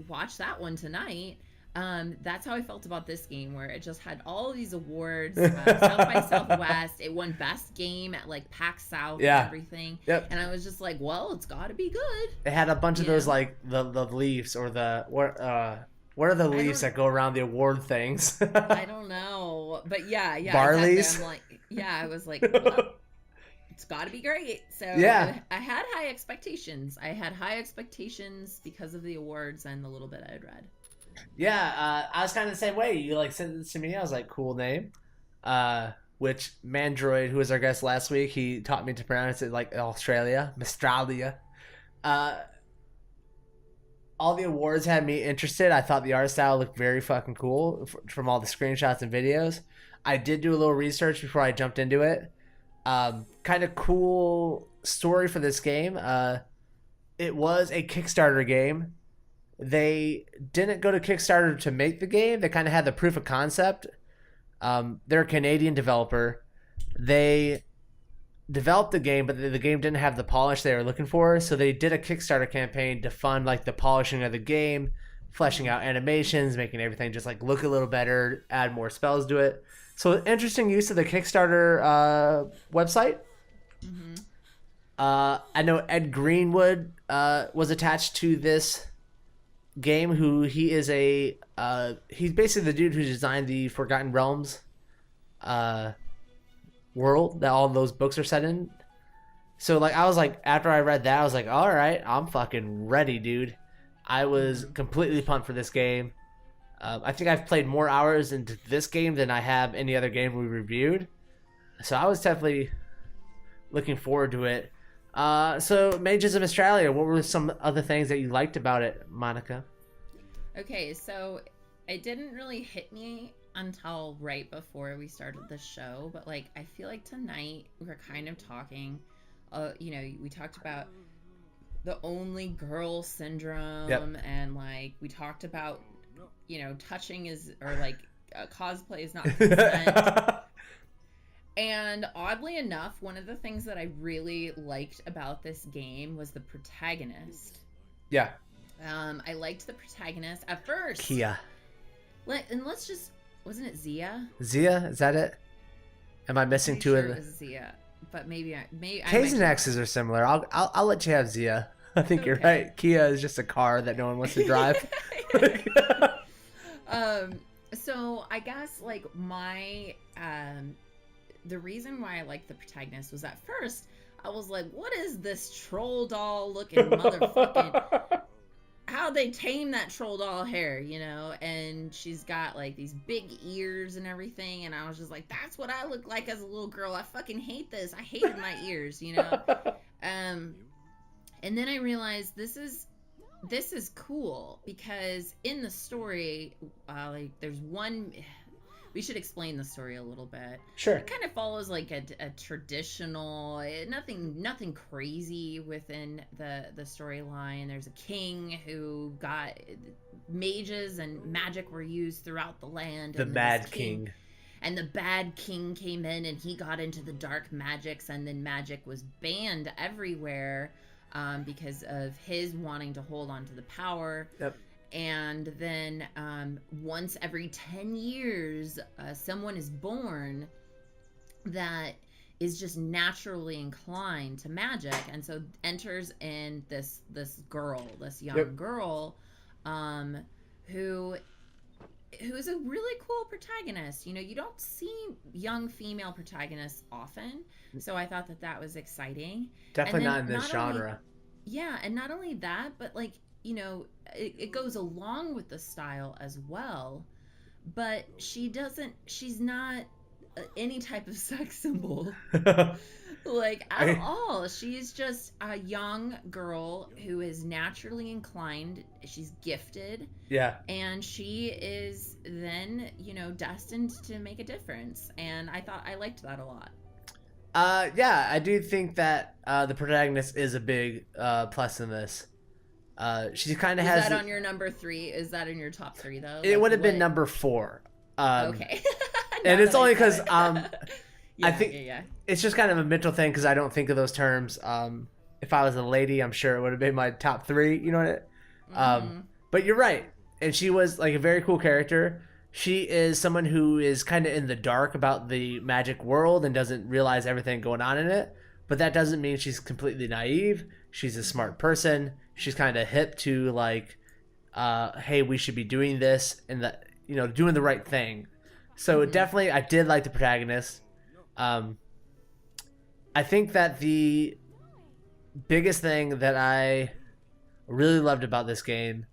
watch that one tonight. That's how I felt about this game, where it just had all of these awards. South by Southwest, it won best game at like PAX South and everything. Yep. And I was just like, well, it's got to be good. It had a bunch of those like the leaves, or what are the leaves that go around the award things? I don't know, but yeah. Barleys. I was like, well, it's got to be great. So I had high expectations. I had high expectations because of the awards and the little bit I had read. Yeah, I was kind of the same way. You like sent it to me. I was like, cool name. Which Mandroid, who was our guest last week, he taught me to pronounce it like Australia, Mystralia. All the awards had me interested. I thought the art style looked very fucking cool from all the screenshots and videos. I did do a little research before I jumped into it. Kind of cool story for this game. It was a Kickstarter game. they didn't go to Kickstarter to make the game. They kind of had the proof of concept. They're a Canadian developer. They developed the game, but the game didn't have the polish they were looking for. So they did a Kickstarter campaign to fund like the polishing of the game, fleshing out animations, making everything just like look a little better, add more spells to it. So interesting use of the Kickstarter website. Mm-hmm. I know Ed Greenwood was attached to this game. He's basically the dude who designed the Forgotten Realms world that all those books are set in. So like I was like, after I read that, I was like, all right, I'm fucking ready, dude. I was completely pumped for this game. I think I've played more hours into this game than I have any other game we reviewed. So I was definitely looking forward to it. So Mages of Mystralia, what were some other things that you liked about it, Monica? Okay, so it didn't really hit me until right before we started the show, but like I feel like tonight we were kind of talking, we talked about the only girl syndrome. Yep. And like we talked about, touching cosplay is not consent. And oddly enough, one of the things that I really liked about this game was the protagonist. Yeah. I liked the protagonist at first. Kia. Wasn't it Zia? Zia? Is that it? Am I missing two of them? It was Zia, but maybe K's and X's are similar. I'll let you have Zia. I think you're right. Kia is just a car that no one wants to drive. So I guess like the reason why I liked the protagonist was at first I was like, what is this troll doll looking motherfucking? How they tame that troll doll hair, and she's got like these big ears and everything, and I was just like, that's what I look like as a little girl. I fucking hate this. I hated my ears, and then I realized this is cool because in the story, there's one. We should explain the story a little bit. Sure. It kind of follows like a traditional, nothing crazy within the storyline. There's a king who got mages and magic were used throughout the land. The Mad King. And the bad king came in and he got into the dark magics, and then magic was banned everywhere because of his wanting to hold on to the power. Yep. And then once every 10 years, someone is born that is just naturally inclined to magic, and so enters in this young girl, who's a really cool protagonist. You don't see young female protagonists often, so I thought that was exciting. Definitely not in this genre. And not only that, but like, it goes along with the style as well, but she's not any type of sex symbol like at all. She's just a young girl who is naturally inclined. She's gifted. Yeah. And she is then, destined to make a difference. And I liked that a lot. Yeah, I do think that the protagonist is a big plus in this. She kind of has. Is that on your number 3? Is that in your top 3 though? It would have been number 4. Okay. And it's only because I think it's just kind of a mental thing because I don't think of those terms. If I was a lady, I'm sure it would have been my top 3. You know what? But you're right, and she was like a very cool character. She is someone who is kind of in the dark about the magic world and doesn't realize everything going on in it. But that doesn't mean she's completely naive. She's a smart person. She's kind of hip to like, hey, we should be doing this and doing the right thing. So definitely, I did like the protagonist. I think that the biggest thing that I really loved about this game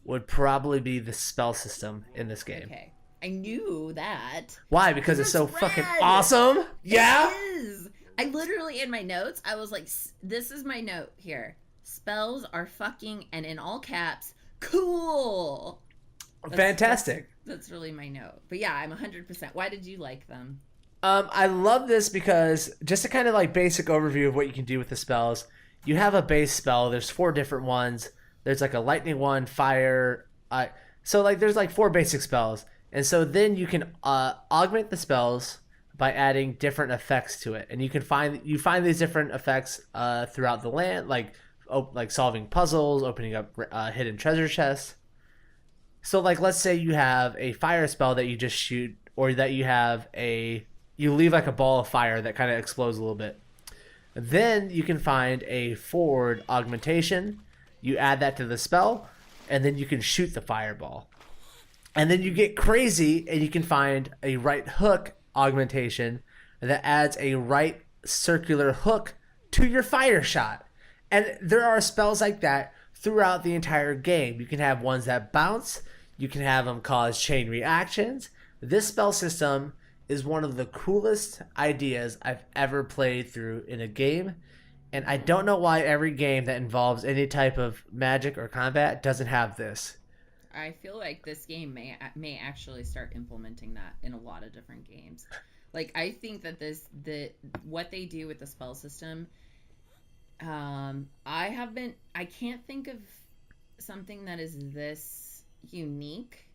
would probably be the spell system in this game. Okay. I knew that. Why? Because it's so fucking awesome? Yeah? It is. I literally, in my notes, I was like, this is my note here. Spells are fucking, and in all caps, cool. Fantastic. That's really my note. But yeah, I'm 100%. Why did you like them? I love this because just a kind of like basic overview of what you can do with the spells. You have a base spell. There's 4 different ones. there's like a lightning one, fire. So like there's like 4 basic spells, and so then you can augment the spells by adding different effects to it, and you find these different effects throughout the land, like solving puzzles, opening up hidden treasure chests. So like let's say you have a fire spell that you just shoot, or that you leave like a ball of fire that kind of explodes a little bit. Then you can find a forward augmentation. You add that to the spell, and then you can shoot the fireball. And then you get crazy, and you can find a right hook augmentation that adds a right circular hook to your fire shot. And there are spells like that throughout the entire game. You can have ones that bounce. You can have them cause chain reactions. This spell system is one of the coolest ideas I've ever played through in a game. And I don't know why every game that involves any type of magic or combat doesn't have this. I feel like this game may actually start implementing that in a lot of different games. Like, I think that what they do with the spell system, I can't think of something that is this unique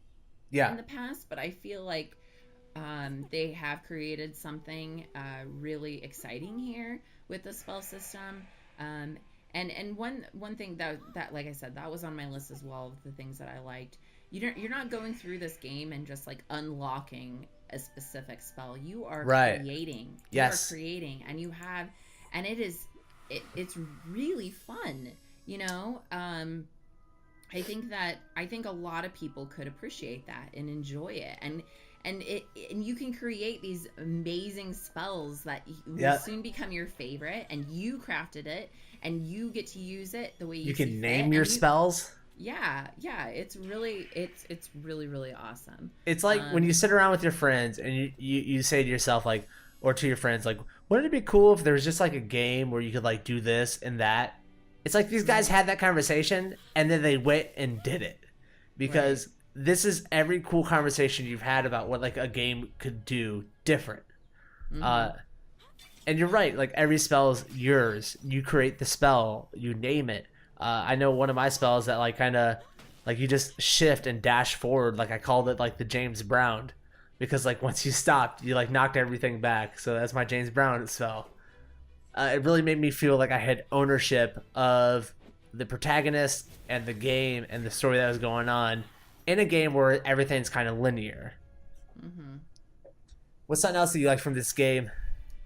in the past, but I feel like they have created something really exciting here with the spell system. And one thing that like I said, that was on my list as well of the things that I liked. You're not going through this game and just like unlocking a specific spell. You are creating. Yes. You are creating, and it's really fun. You know, I think a lot of people could appreciate that and enjoy it, and you can create these amazing spells that will soon become your favorite, and you crafted it, and you get to use it the way you see fit. You can name your spells. Yeah, it's really really awesome. It's like when you sit around with your friends and you say to yourself, like, or to your friends, like, wouldn't it be cool if there was just like a game where you could like do this and that? It's like these guys had that conversation and then they went and did it, because this is every cool conversation you've had about what like a game could do different. And you're right, like every spell is yours. You create the spell, you name it. I know one of my spells that like kind of like you just shift and dash forward. Like I called it like the James Brown, because like once you stopped, you like knocked everything back. So that's my James Brown spell. It really made me feel like I had ownership of the protagonist and the game and the story that was going on in a game where everything's kind of linear. What's something else that you like from this game?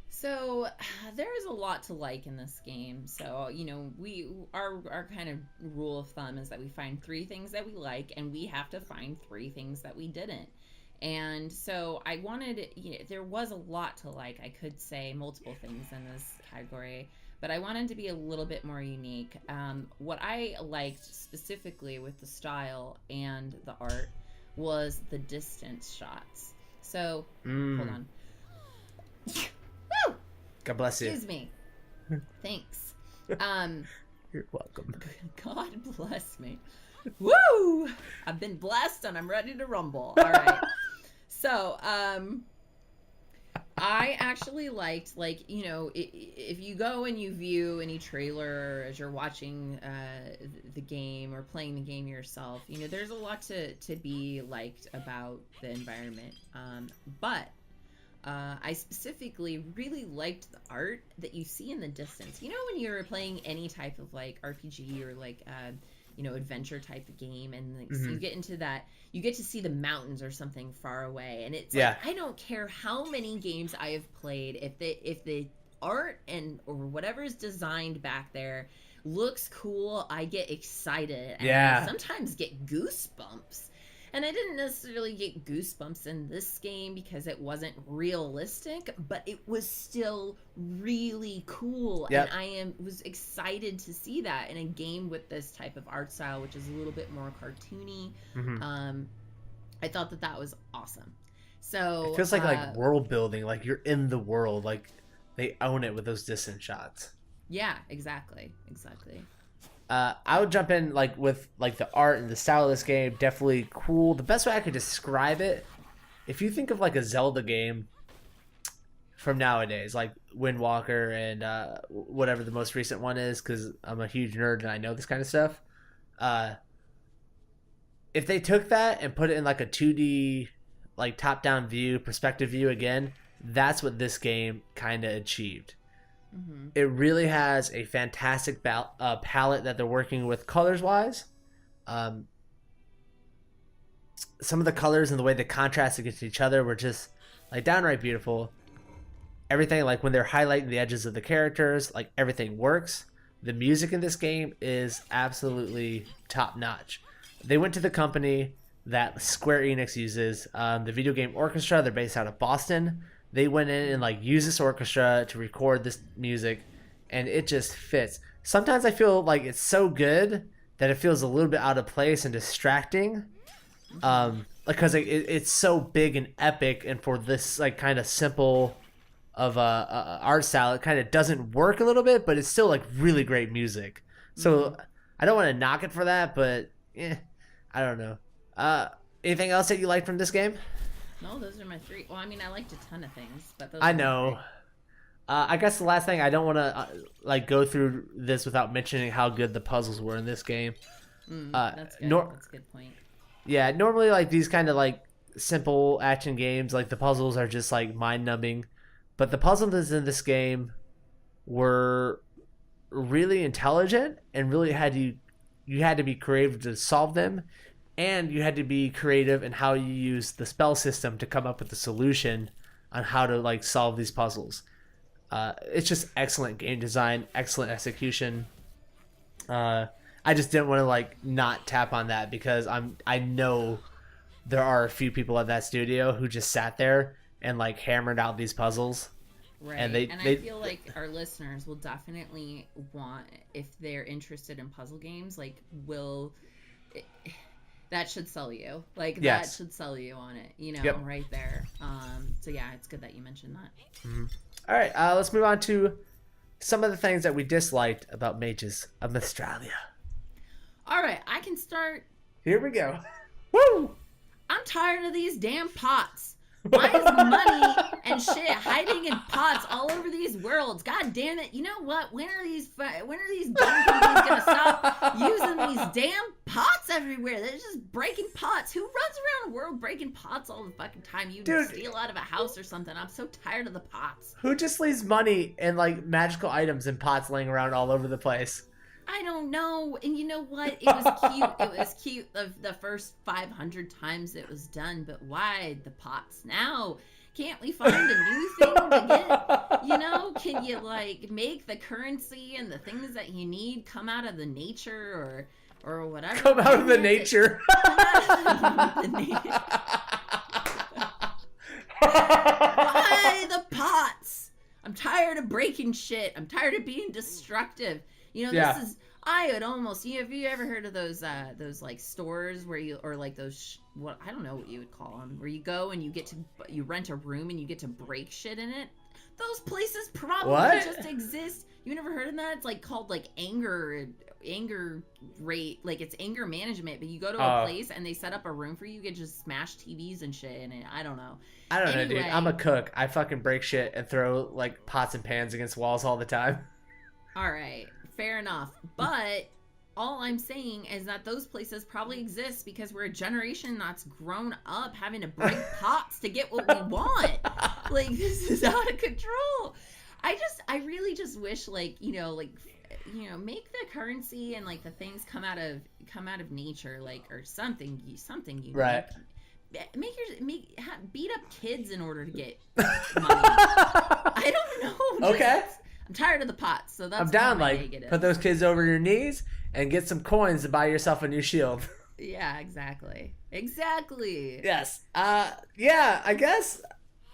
So there is a lot to like in this game. So, you know, our kind of rule of thumb is that we find 3 things that we like, and we have to find 3 things that we didn't. And so I wanted, there was a lot to like. I could say multiple things in this category, but I wanted to be a little bit more unique. What I liked specifically with the style and the art was the distance shots. So, hold on. Woo! God bless you. Excuse me. Thanks. You're welcome. God bless me. Woo! I've been blessed and I'm ready to rumble. All right. So, I actually liked, like, you know, if you go and you view any trailer as you're watching the game or playing the game yourself, you know, there's a lot to be liked about the environment. But I specifically really liked the art that you see in the distance. You know, when you're playing any type of like RPG or like you know, adventure type of game, and like, so you get into that, you get to see the mountains or something far away, and it's like, I don't care how many games I have played, if the art or whatever is designed back there looks cool, I get excited, and I sometimes get goosebumps. And I didn't necessarily get goosebumps in this game because it wasn't realistic, but it was still really cool. And I was excited to see that in a game with this type of art style, which is a little bit more cartoony. I thought that was awesome. So it feels like world building, like you're in the world, like they own it with those distant shots. Yeah, exactly. I would jump in like with like the art and the style of this game. Definitely cool. The best way I could describe it, if you think of like a Zelda game from nowadays, like Wind Walker and whatever the most recent one is, because I'm a huge nerd and I know this kind of stuff. If they took that and put it in like a 2D, like top-down view, perspective view again, that's what this game kind of achieved. Mm-hmm. It really has a fantastic palette that they're working with colors-wise. Some of the colors and the way they contrast against each other were just like downright beautiful. Everything, like when they're highlighting the edges of the characters, like everything works. The music in this game is absolutely top-notch. They went to the company that Square Enix uses, the video game orchestra. They're based out of Boston. They went in and like used this orchestra to record this music, and it just fits. Sometimes I feel like it's so good that it feels a little bit out of place and distracting, because it's so big and epic, and for this like kind of simple of a art style, it kind of doesn't work a little bit, but it's still like really great music. So I don't want to knock it for that, but I don't know. Anything else that you like from this game? No, those are my three. Well, I mean, I liked a ton of things, but those I know. I guess the last thing, I don't want to like go through this without mentioning how good the puzzles were in this game. That's good. That's a good point. Yeah, normally like these kind of like simple action games, like the puzzles are just like mind-numbing, but the puzzles in this game were really intelligent and really you had to be creative to solve them, and you had to be creative in how you use the spell system to come up with the solution on how to like solve these puzzles. It's just excellent game design, excellent execution. I just didn't want to like not tap on that because I know there are a few people at that studio who just sat there and like hammered out these puzzles. Right. And I feel like our listeners will definitely want, if they're interested in puzzle games, like that should sell you. Like that should sell you on it, right there. So yeah, it's good that you mentioned that. Mm-hmm. All right, let's move on to some of the things that we disliked about Mages of Mystralia. All right, I can start. Here we go. Woo! I'm tired of these damn pots. Why is money and shit hiding in pots all over these worlds? God damn it! You know what? When are these game companies gonna stop using these damn pots everywhere? They're just breaking pots. Who runs around the world breaking pots all the fucking time? You steal out of a house or something. I'm so tired of the pots. Who just leaves money and like magical items in pots laying around all over the place? I don't know. And you know what? It was cute. It was cute the first 500 times it was done, but why the pots now? Can't we find a new thing to get? Can you like make the currency and the things that you need come out of the nature or whatever? Come out of the nature. Why the pots? I'm tired of breaking shit. I'm tired of being destructive. This is, I would almost, have you ever heard of those like stores where or like those, I don't know what you would call them, where you go and you rent a room and you get to break shit in it? Those places probably just exist. You never heard of that? It's like called like anger rate, like it's anger management, but you go to a place and they set up a room for you. You get just smash TVs and shit in it. I don't know. I don't know, dude. I'm a cook. I fucking break shit and throw like pots and pans against walls all the time. All right. Fair enough. But all I'm saying is that those places probably exist because we're a generation that's grown up having to break pots to get what we want. Like, this is out of control. I really just wish, make the currency and like the things come out of nature, like, or something unique. Right. Beat up kids in order to get money. I don't know. Okay. I'm tired of the pots, so that's I'm down. Like, negative. Put those kids over your knees and get some coins to buy yourself a new shield. Yeah, exactly. Yes. Yeah. I guess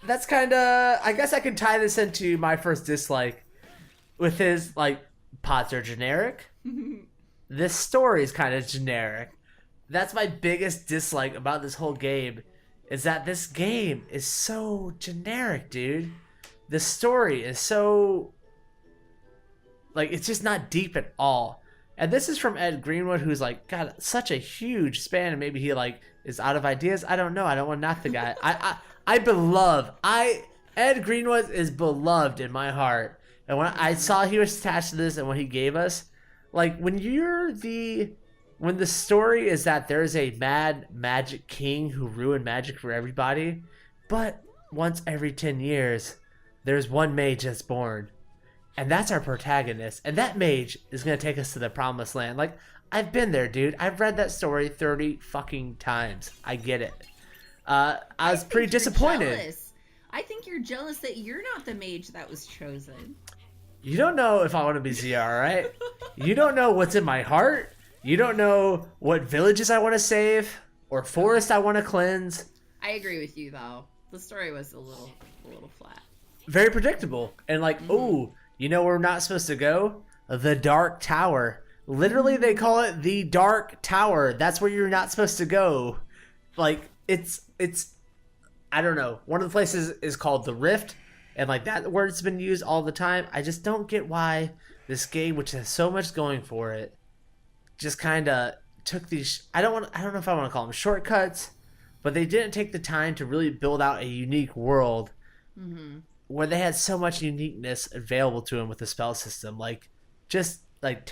that's kind of. I guess I can tie this into my first dislike, with his like pots are generic. This story is kind of generic. That's my biggest dislike about this whole game, is that this game is so generic, dude. The story is so. Like, it's just not deep at all. And this is from Ed Greenwood, who's like got such a huge span, and maybe he like is out of ideas. I don't know. I don't want to knock the guy. Ed Greenwood is beloved in my heart. And when I saw he was attached to this and what he gave us, like when you're the when the story is that there's a mad magic king who ruined magic for everybody, but once every 10 years, there's one mage that's born. And that's our protagonist. And that mage is going to take us to the promised land. Like, I've been there, dude. I've read that story 30 fucking times. I get it. I was pretty disappointed. Jealous. I think you're jealous that you're not the mage that was chosen. You don't know if I want to be ZR, right? You don't know what's in my heart. You don't know what villages I want to save or forest I want to cleanse. I agree with you, though. The story was a little flat. Very predictable. And like, ooh, you know where we're not supposed to go? The Dark Tower. Literally, they call it the Dark Tower. That's where you're not supposed to go. Like, it's I don't know. One of the places is called the Rift. And like that word's been used all the time. I just don't get why this game, which has so much going for it, just kind of took these. I don't know if I want to call them shortcuts, but they didn't take the time to really build out a unique world where they had so much uniqueness available to them with the spell system. Like, just like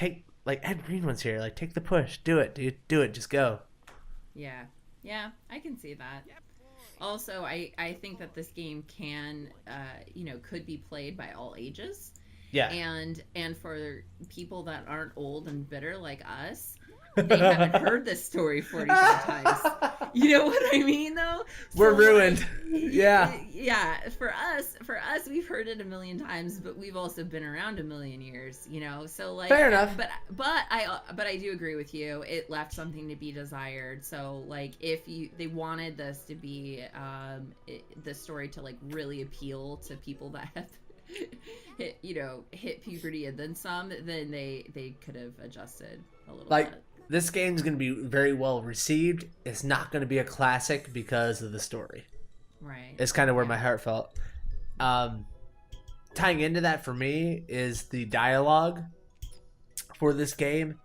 add green ones here. Like, take the push. Do it, dude. Do it. Just go. Yeah, I can see that. Also, I think that this game can, could be played by all ages. Yeah. And for people that aren't old and bitter like us, they haven't heard this story 45 times. You know what I mean, though? We're ruined. Yeah. Yeah. For us, we've heard it a million times, but we've also been around a million years, you know? So, like... Fair enough. But I do agree with you. It left something to be desired. So, like, if they wanted this to be, the story to, like, really appeal to people that have... hit puberty and then some, then they could have adjusted a little bit. This game's going to be very well received. It's not going to be a classic because of the story. Right. It's kind of where my heart felt. Tying into that for me is the dialogue for this game.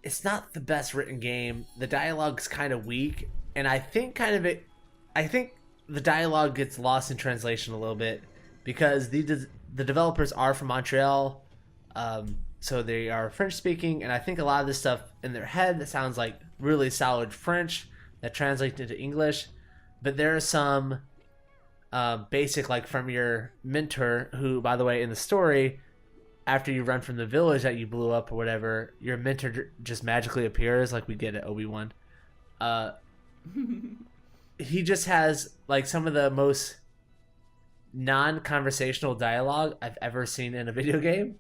It's not the best written game. The dialogue's kind of weak, and I think the dialogue gets lost in translation a little bit because the developers are from Montreal. So they are French speaking, and I think a lot of this stuff in their head that sounds like really solid French that translates into English. But there are some basic, like from your mentor, who, by the way, in the story, after you run from the village that you blew up or whatever, your mentor just magically appears, like we get at Obi-Wan. He just has like some of the most non-conversational dialogue I've ever seen in a video game.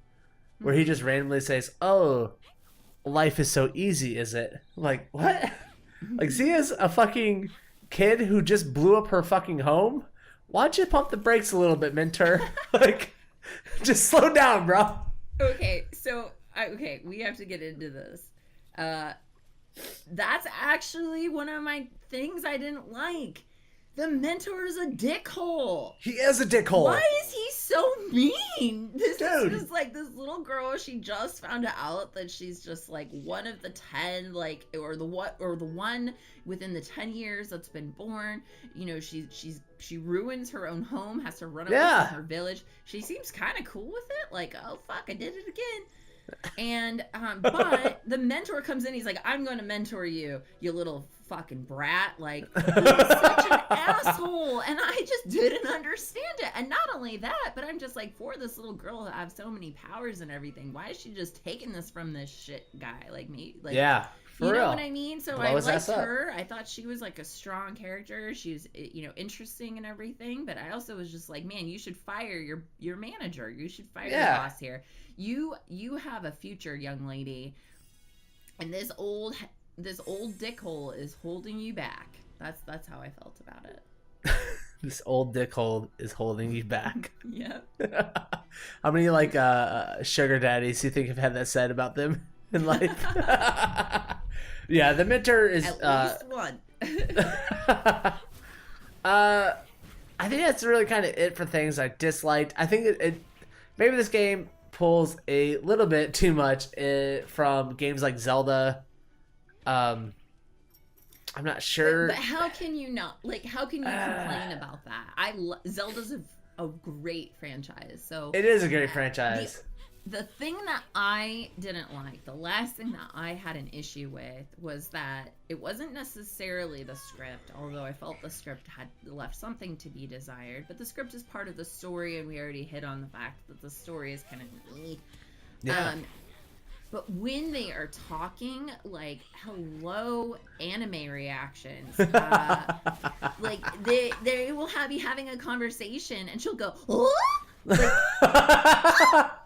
Where he just randomly says, "Oh, life is so easy, is it?" Like, what? Like, Zia's a fucking kid who just blew up her fucking home? Why don't you pump the brakes a little bit, mentor? Like, just slow down, bro. Okay, we have to get into this. That's actually one of my things I didn't like. The mentor is a dickhole. He is a dickhole. Why is he so mean? This Dude. is just like this little girl. She just found out that she's just like one of the 10, like, or the one within the 10 years that's been born. You know, she ruins her own home, has to run away from her village. She seems kind of cool with it. Like, oh fuck, I did it again. And but the mentor comes in. He's like, "I'm going to mentor you, you little fucking brat." Like, he's such an asshole, and I just didn't understand it. And not only that, but I'm just like, for this little girl to have so many powers and everything, why is she just taking this from this shit guy like me? Like, yeah, for you real. know what I mean? So I liked her. I thought she was like a strong character. She was, interesting and everything. But I also was just like, man, you should fire your manager. You should fire your boss here. You have a future, young lady, and this old dickhole is holding you back. That's how I felt about it. This old dickhole is holding you back. Yeah. How many like sugar daddies do you think have had that said about them in life? Yeah, the mentor is at least one. I think that's really kind of it for things I disliked. I think it maybe this game pulls a little bit too much from games like Zelda. I'm not sure. But how can you not how can you complain about that? Zelda's a great franchise. So it is a great franchise. the thing that I didn't like, the last thing that I had an issue with was that it wasn't necessarily the script, although I felt the script had left something to be desired, but the script is part of the story, and we already hit on the fact that the story is kind of Yeah. But when they are talking, like, hello, anime reactions, like, they will be having a conversation, and she'll go, oh?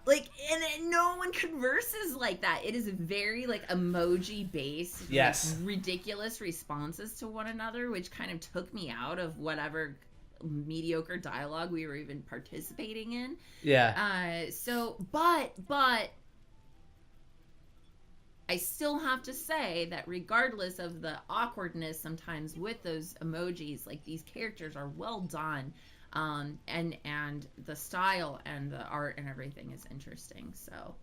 Like, and no one converses like that. It is very, like, emoji-based, yes, like, ridiculous responses to one another, which kind of took me out of whatever mediocre dialogue we were even participating in. Yeah. But I still have to say that regardless of the awkwardness sometimes with those emojis, like, these characters are well done, and the style and the art and everything is interesting. So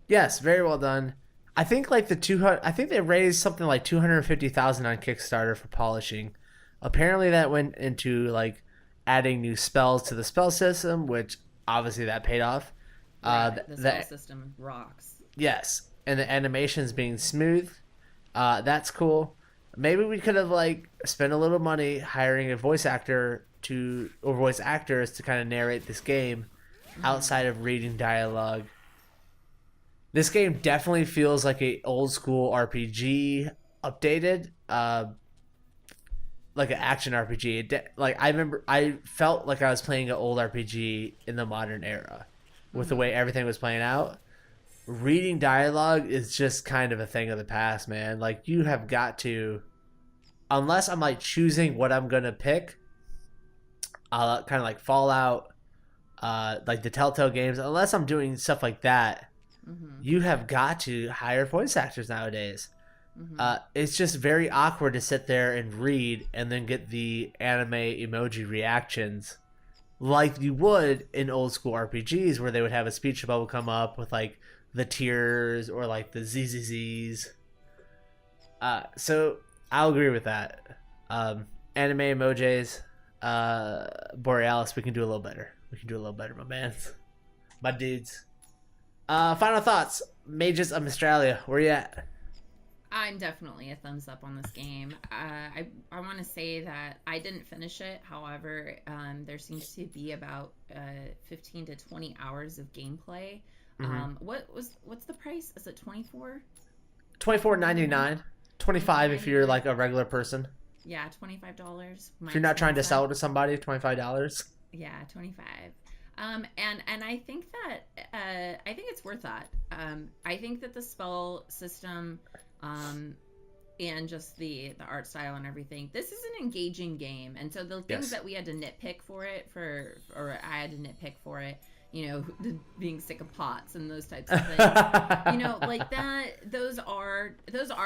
yes, very well done. I think like I think they raised something like 250,000 on Kickstarter for polishing. Apparently that went into like adding new spells to the spell system, which obviously that paid off. the spell system rocks. Yes, and the animations being smooth, that's cool. Maybe we could have like spent a little money hiring a voice actors to kind of narrate this game outside of reading dialogue. This game definitely feels like a old school RPG updated, like an action RPG. I felt like I was playing an old RPG in the modern era with the way everything was playing out. Reading dialogue is just kind of a thing of the past, man. Like, you have got to, unless I'm like choosing what I'm gonna pick, kind of like Fallout, like the Telltale games, unless I'm doing stuff like that, you have got to hire voice actors nowadays. It's just very awkward to sit there and read and then get the anime emoji reactions like you would in old school RPGs, where they would have a speech bubble come up with like the tears or like the ZZZs. So I'll agree with that. Anime emojis, Borealys, we can do a little better. My man. My dudes. Final thoughts. Mages of Mystralia, where you at? I'm definitely a thumbs up on this game. I want to say that I didn't finish it. However, there seems to be about 15 to 20 hours of gameplay. What's the price? Is it $24? $24.99. $25 if you're like a regular person. Yeah, $25. If you're not trying to sell it to somebody, $25. Yeah, 25. And I think that I think it's worth that. I think that the spell system, and just the art style and everything, this is an engaging game. And so the things that we had to nitpick or I had to nitpick for it, you know, being sick of pots and those types of things, you know, like that, those are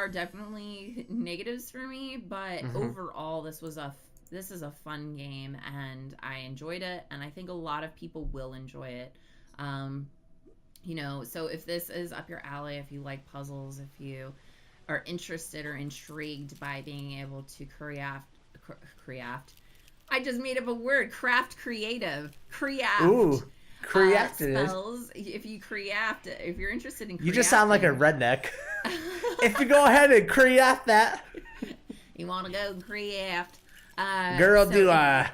definitely negatives for me. But overall, this is a fun game, and I enjoyed it, and I think a lot of people will enjoy it. You know, so if this is up your alley, if you like puzzles, if you are interested or intrigued by being able to craft. I just made up a word. Craft creative. Craft. Ooh, craft spells. If you're interested in crafting, you just sound like a redneck. If you go ahead and craft that. You want to go craft. Girl, do I.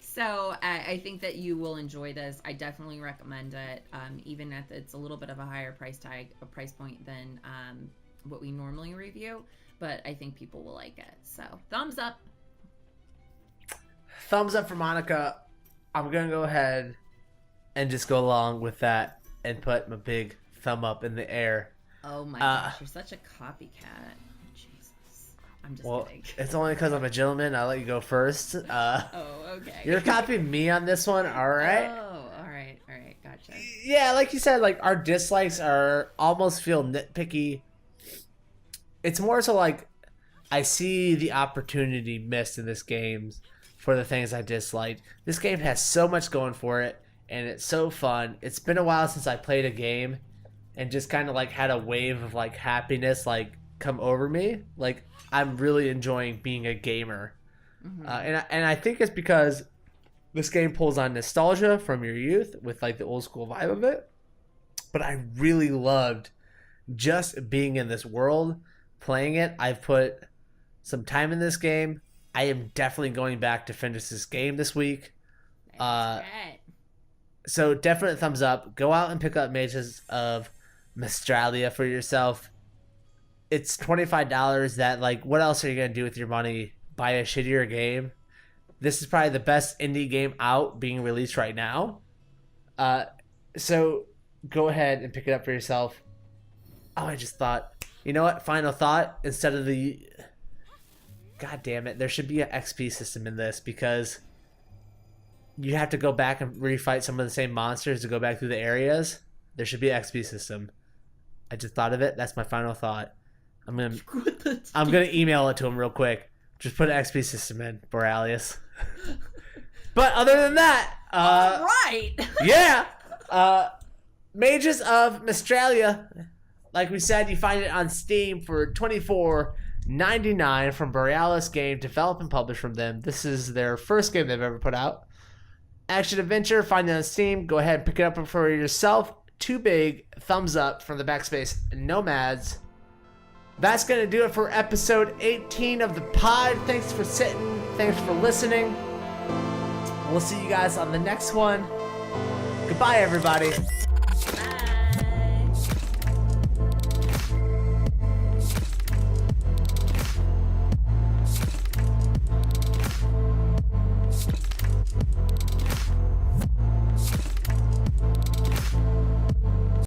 So I think that you will enjoy this. I definitely recommend it, even if it's a little bit of a higher price point than what we normally review. But I think people will like it. So thumbs up. Thumbs up for Monica. I'm going to go ahead and just go along with that and put my big thumb up in the air. Oh my gosh, you're such a copycat. I'm just kidding. It's only because I'm a gentleman. I'll let you go first. Okay. You're copying me on this one, all right? Oh, all right, gotcha. Yeah, like you said, like our dislikes almost feel nitpicky. It's more so like I see the opportunity missed in this game for the things I disliked. This game has so much going for it, and it's so fun. It's been a while since I played a game and just kind of like had a wave of like happiness like come over me. Like, I'm really enjoying being a gamer. And I think it's because This game pulls on nostalgia from your youth with like the old school vibe of it. But I really loved just being in this world, playing it. I've put some time in this game. I am definitely going back to finish this game this week. Right. So definite thumbs up. Go out and pick up Mages of Mystralia for yourself. It's $25. That, like, what else are you going to do with your money? Buy a shittier game? This is probably the best indie game out being released right now. So go ahead and pick it up for yourself. Oh, I just thought, you know what? Final thought. Instead of the... God damn it. There should be an XP system in this because you have to go back and refight some of the same monsters to go back through the areas. There should be an XP system. I just thought of it. That's my final thought. I'm gonna email it to him real quick. Just put an XP system in, Borealys. But other than that, all right. Yeah. Mages of Mystralia. Like we said, you find it on Steam for $24.99 from Borealys Games, developed and published from them. This is their first game they've ever put out. Action adventure, find it on Steam. Go ahead and pick it up for yourself. 2 big thumbs up from the Backspace Nomads. That's going to do it for episode 18 of the pod. Thanks for sitting. Thanks for listening. We'll see you guys on the next one. Goodbye, everybody.